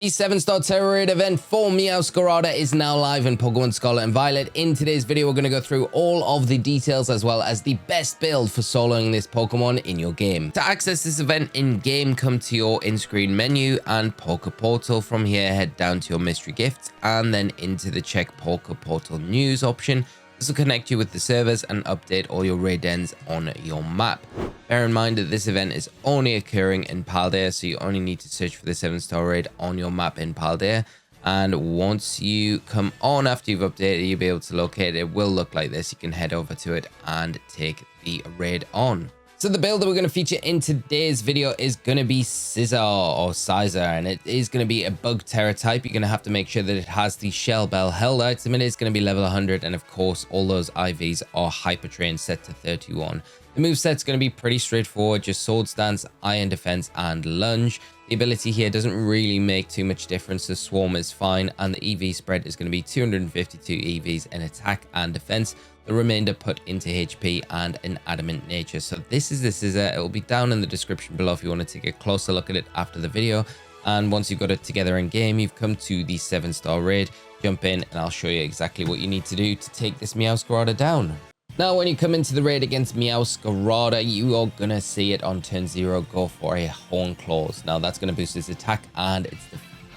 The 7-star Tera raid event for MEOWSCARADA is now live in Pokemon Scarlet and Violet. In today's video, we're going to go through all of the details as well as the best build for soloing this Pokemon in your game. To access this event in-game, come to your in-screen menu and Poke Portal. From here, head down to your mystery gifts and then into the check Poke Portal news option. This will connect you with the servers and update all your raid ends on your map. Bear in mind that this event is only occurring in Paldea, so you only need to search for the 7-star raid on your map in Paldea. And once you come on after you've updated, you'll be able to locate it. It will look like this. You can head over to it and take the raid on. So the build that we're going to feature in today's video is going to be Scizor, and it is going to be a bug Tera type. You're going to have to make sure that it has the Shell Bell held item. It is going to be level 100, and of course, all those IVs are hyper trained set to 31. The moveset's going to be pretty straightforward, just Sword Stance, Iron Defense, and Lunge. The ability here doesn't really make too much difference. The Swarm is fine, and the EV spread is going to be 252 EVs in attack and defense. The remainder put into HP and an Adamant Nature. So this is the Scizor. It will be down in the description below if you want to take a closer look at it after the video. And once you've got it together in game, you've come to the 7-star raid. Jump in and I'll show you exactly what you need to do to take this MEOWSCARADA down. Now, when you come into the raid against MEOWSCARADA, you are going to see it on turn 0 go for a Horn Claws. Now, that's going to boost its attack and its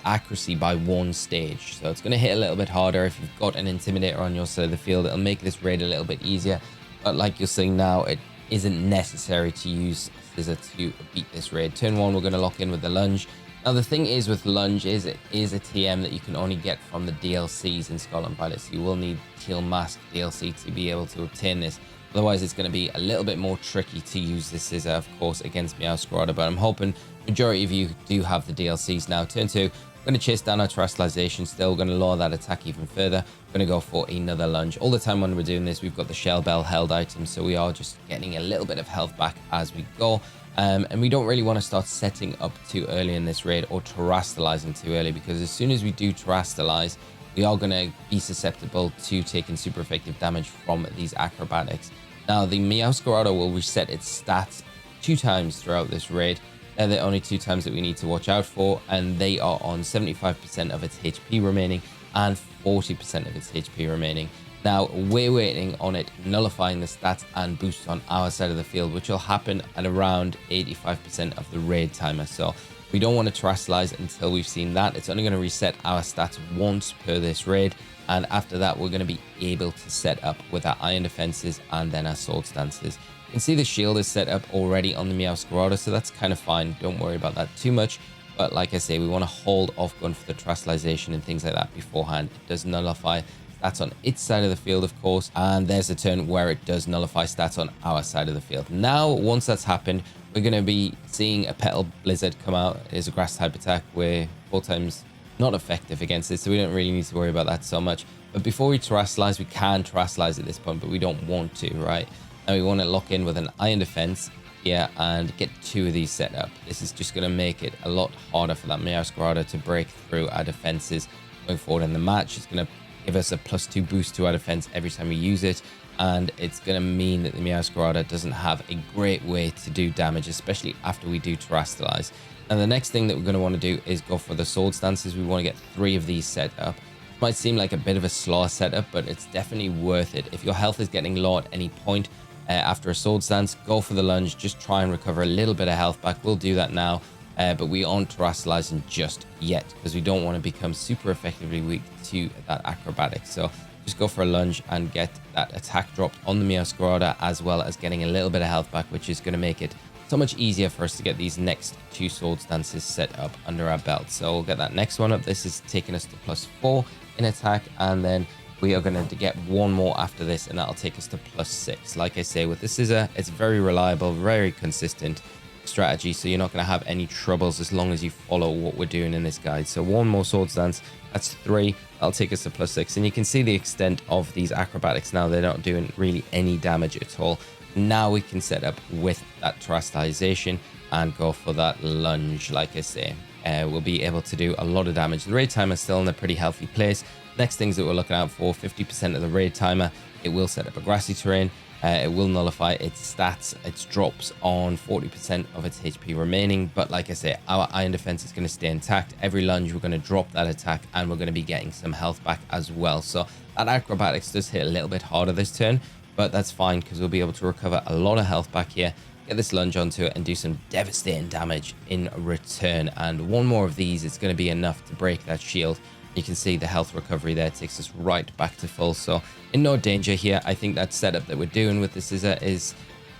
accuracy by 1 stage. So it's going to hit a little bit harder. If you've got an Intimidator on your side of the field, it'll make this raid a little bit easier. But like you're seeing now, it isn't necessary to use Scizor to beat this raid. Turn 1, we're going to lock in with the Lunge. Now, the thing is with Lunge is it is a TM that you can only get from the DLCs in Scarlet and Violet. So you will need Teal Mask DLC to be able to obtain this. Otherwise, it's going to be a little bit more tricky to use this Scizor, of course, against MEOWSCARADA. But I'm hoping majority of you do have the DLCs now. Turn 2, we're going to chase down our Terastallization still. We're going to lower that attack even further. We're going to go for another Lunge. All the time when we're doing this, we've got the Shell Bell held item. So we are just getting a little bit of health back as we go. And we don't really want to start setting up too early in this raid or Terastallizing too early, because as soon as we do Terastallize, we are going to be susceptible to taking super effective damage from these acrobatics. Now, the MEOWSCARADA will reset its stats 2 times throughout this raid. They're the only 2 times that we need to watch out for, and they are on 75% of its HP remaining and 40% of its HP remaining. Now, we're waiting on it nullifying the stats and boost on our side of the field, which will happen at around 85% of the raid timer. So we don't want to Terastallize until we've seen that. It's only going to reset our stats once per this raid. And after that, we're going to be able to set up with our Iron Defenses and then our Sword Stances. You can see the shield is set up already on the MEOWSCARADA, so that's kind of fine. Don't worry about that too much. But like I say, we want to hold off going for the Terastallization and things like that beforehand. It does nullify stats on its side of the field, of course, and there's a turn where it does nullify stats on our side of the field. Now, once that's happened, we're going to be seeing a Petal Blizzard come out. It is a grass type attack. We're 4 times not effective against it, so we don't really need to worry about that so much. But before we Terastallize, we can Terastallize at this point, but we don't want to, right? Now we want to lock in with an Iron Defense here and get 2 of these set up. This is just going to make it a lot harder for that MEOWSCARADA to break through our defenses going forward in the match. It's going to give us a +2 boost to our defense every time we use it, and it's going to mean that the MEOWSCARADA doesn't have a great way to do damage, especially after we do Terastallize. And the next thing that we're going to want to do is go for the Sword Stances. We want to get 3 of these set up. It might seem like a bit of a slower setup, but it's definitely worth it. If your health is getting low at any point after a Sword Stance, go for the Lunge. Just try and recover a little bit of health back. We'll do that now. But we aren't Terastallizing just yet because we don't want to become super effectively weak to that acrobatic. So just go for a Lunge and get that attack dropped on the MEOWSCARADA, as well as getting a little bit of health back, which is going to make it so much easier for us to get these next 2 Sword Stances set up under our belt. So we'll get that next one up. This is taking us to +4 in attack, and then we are going to get 1 more after this, and that'll take us to +6. Like I say, with the Scizor, it's very reliable, very consistent strategy, so you're not going to have any troubles as long as you follow what we're doing in this guide. So 1 more Sword Stance, that's 3. That'll take us to +6, and you can see the extent of these acrobatics now. They're not doing really any damage at all. Now we can set up with that Terastallization and go for that Lunge. Like I say, we'll be able to do a lot of damage. The raid timer is still in a pretty healthy place. Next things that we're looking out for, 50% of the raid timer, it will set up a grassy terrain. It will nullify its stats, its drops on 40% of its HP remaining. But like I say, our iron defense is going to stay intact. Every lunge, we're going to drop that attack, and we're going to be getting some health back as well. So that acrobatics does hit a little bit harder this turn, but that's fine because we'll be able to recover a lot of health back here, get this lunge onto it, and do some devastating damage in return. And one more of these is going to be enough to break that shield. You can see the health recovery there takes us right back to full. So in no danger here. I think that setup that we're doing with the Scizor is,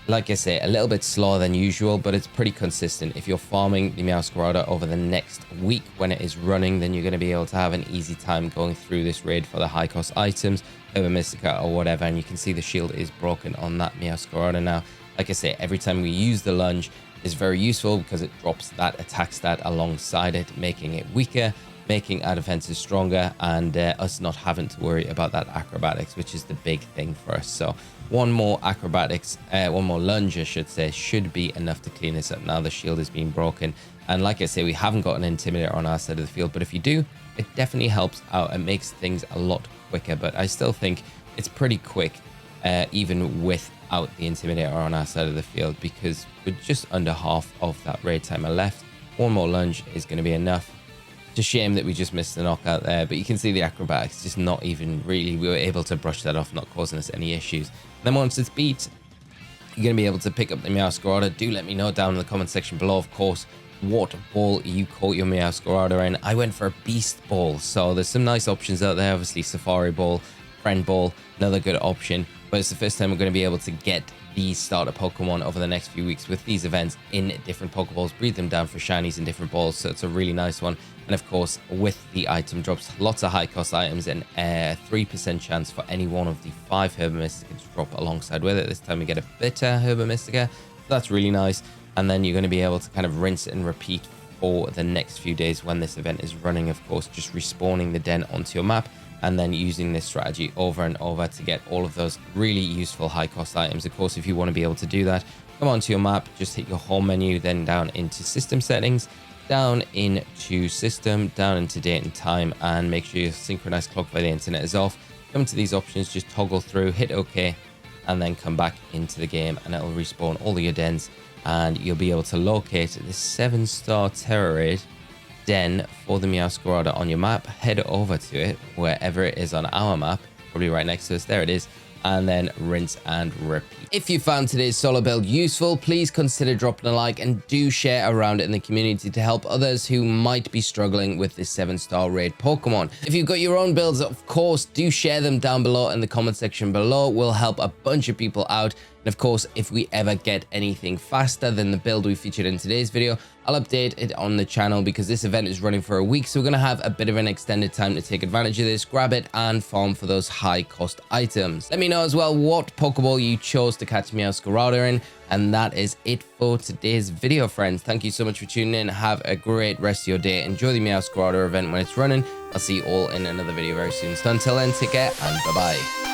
like I say, a little bit slower than usual, but it's pretty consistent. If you're farming the MEOWSCARADA over the next week when it is running, then you're going to be able to have an easy time going through this raid for the high cost items, Herba Mystica or whatever. And you can see the shield is broken on that MEOWSCARADA now. Like I say, every time we use the lunge is very useful because it drops that attack stat alongside it, making it weaker, making our defenses stronger, and us not having to worry about that acrobatics, which is the big thing for us. So one more acrobatics, one more lunge, I should say, should be enough to clean this up. Now the shield is being broken, and like I say, we haven't got an intimidator on our side of the field, but if you do, it definitely helps out and makes things a lot quicker. But I still think it's pretty quick, even without the intimidator on our side of the field, because we're just under half of that raid timer left. One more lunge is going to be enough. It's a shame that we just missed the knockout there, but you can see the acrobatics just not even really, we were able to brush that off, not causing us any issues. And then once it's beat, you're going to be able to pick up the MEOWSCARADA. Do let me know down in the comment section below, of course, what ball you caught your MEOWSCARADA in. I went for a beast ball, so there's some nice options out there. Obviously Safari ball, friend ball, another good option, but it's the first time we're going to be able to get these starter Pokemon over the next few weeks with these events in different Pokeballs, breathe them down for shinies in different balls, so it's a really nice one. And of course, with the item drops, lots of high cost items, and a 3% chance for any one of the 5 Herba Mystica to drop alongside with it. This time we get a bitter Herba Mystica, so that's really nice. And then you're going to be able to kind of rinse and repeat for the next few days when this event is running. Of course, just respawning the den onto your map, and then using this strategy over and over to get all of those really useful high cost items. Of course, if you want to be able to do that, come onto your map, just hit your home menu, then down into system settings, down into system, down into date and time, and make sure your synchronized clock by the internet is off. Come to these options, just toggle through, hit OK, and then come back into the game, and it'll respawn all of your dens, and you'll be able to locate the 7-star Tera raid den for the MEOWSCARADA on your map. Head over to it wherever it is on our map, probably right next to us. There it is. And then rinse and repeat. If you found today's solo build useful, please consider dropping a like, and do share around it in the community to help others who might be struggling with this 7-star raid Pokemon. If you've got your own builds, of course, do share them down below in the comment section below. We'll help a bunch of people out. And of course, if we ever get anything faster than the build we featured in today's video, I'll update it on the channel, because this event is running for a week, so we're going to have a bit of an extended time to take advantage of this, grab it, and farm for those high cost items. Let me know as well what Pokeball you chose to catch MEOWSCARADA in. And that is it for today's video, friends. Thank you so much for tuning in. Have a great rest of your day. Enjoy the MEOWSCARADA event when it's running. I'll see you all in another video very soon. So until then, take care and bye-bye.